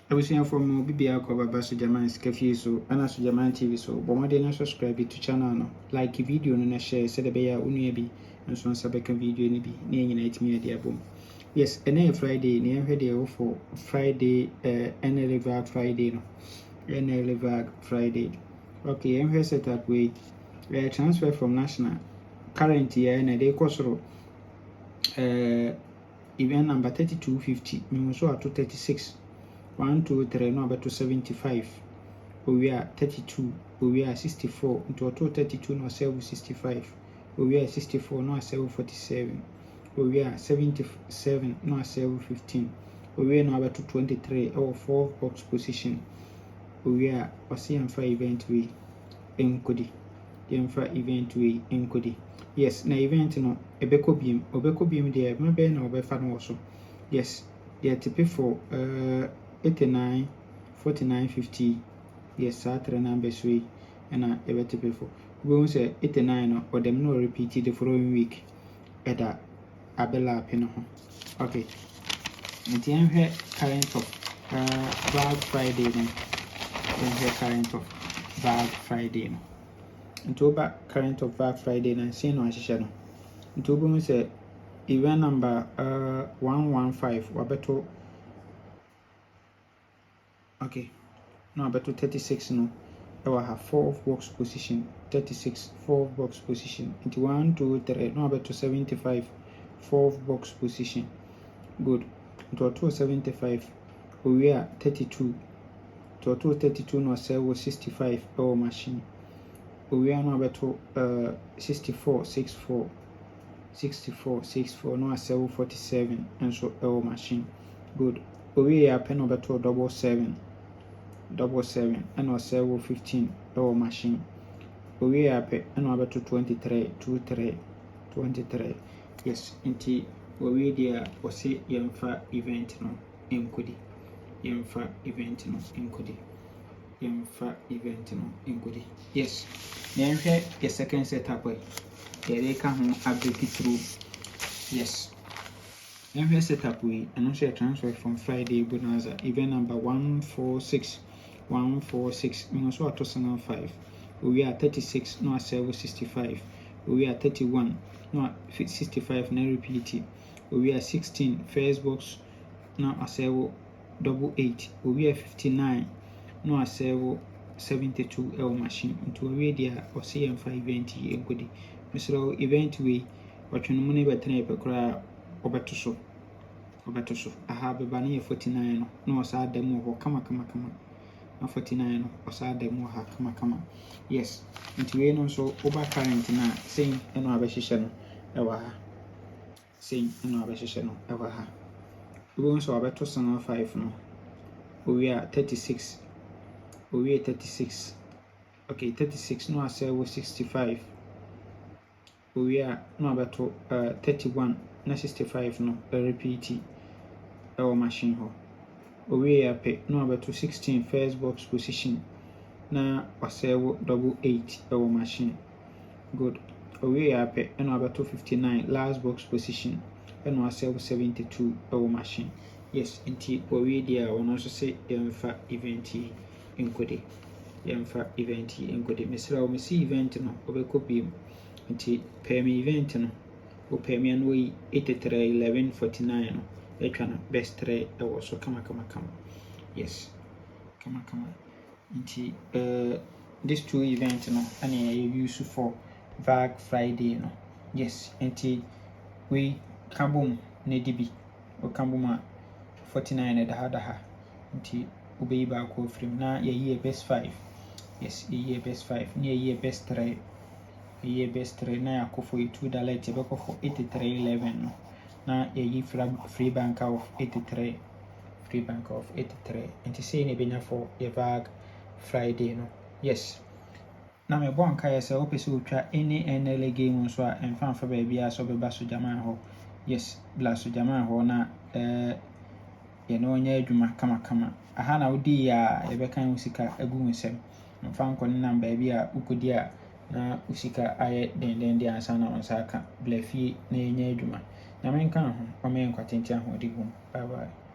Everything from BBA cover Basujaman Scafi so and Sujaman TV so Bomade na subscribe to channel no like video no share said be ya unuabi and so sabeka video ni bi na nyina me dia bom. Yes, and Friday near hede for Friday Nla Vag Friday no. Nla Vag Friday. Okay, I'm here set up with transfer from national current year and they cost event number 3250 so at 36 1 2 3 no about to 75 we are 32 we are 64 into 32 no 65 we are 64 no 47 we are 77 no 15 we are no about to 23 or 4 box position we are for event we enkodi event we enkodi. Yes, na event no obeko biem there maybe na obefa no so. Yes, they are tipe for 89 49 50. Yes, three numbers we and a tipe for we won't say 89 no or them no repeat the following week at a abela pino. Okay, and the here current of Vag Friday no here current of Vag Friday no into back current of Vag Friday and see no ashisha no into we say event number 115 wabeto. Okay, now about 36 no I have 4 box position 36 4 box position into 1 2 3 no about 75 4 box position good into 275 we are 32 to 232 no sell 65 our machine we are now about 64 64 no sell 47 and so our machine good we are pen over to double 7 and or sell 15 our machine we are pay and over to 23 23 yes inti we there or say yemfa event no enkodi yemfa event no enkodi yemfa event no enkodi. Yes, yemfa the second setup way they can update it through. Yes, yemfa setup way and also transfer from Friday bonanza event number 146 minus what 5 we are 36 no sell 65 we are 31 no 65 na repeat we are 16 first box no sell 88 we are 59 no sell 72 L machine into a radio or CM5 event enkodi misro event we watching money better pekra obetoso aha beba na 49 no sa demo ho kama na 49 no osa demo ha kama. Yes, into we no so over current na same eno abehihye no ewa ha same eno abehihye no ewa ha we nso abeto 5 no we are 36 okay 36 no sell 65 we are no abeto 31 na 65 no repeat our machine ho we are pay no abeto 16 first box position na sell 88 our machine good we are pay no abeto 59 last box position and sell 72 our machine. Yes, inti we there one also say yemfa event enkodi mesra o mesi event no obeko biem inti pay me event no o pay me no 83 1149 no etwa na best 3 e wo so kama. Yes, kama inti these two events no and I use for Vag Friday no. Yes, inti we kabum ne dibi o kambuma 49 daha nti ubeyi ba ko frame na ye best 5. Yes, ye best 5 ni ye best 3 na yakofo $2 te beko for 83.11 no na ye free bank of 83 nti say ne benya for ye Vag Friday no. Yes, na me bon ka yesa opese utwa any NLA game so a emfa fa ba bia so be ba so jaman ho. Yes, bla so jaman ho na ye no nya adwuma kama aha na wodi ya ye be kan usika agu nsem mfa nkɔ ne namba bia ukodi a na usika aye den ansa na onsa aka bla fie na nya adwuma na menka ho o me nkwatenti aho odi gum. Bye bye.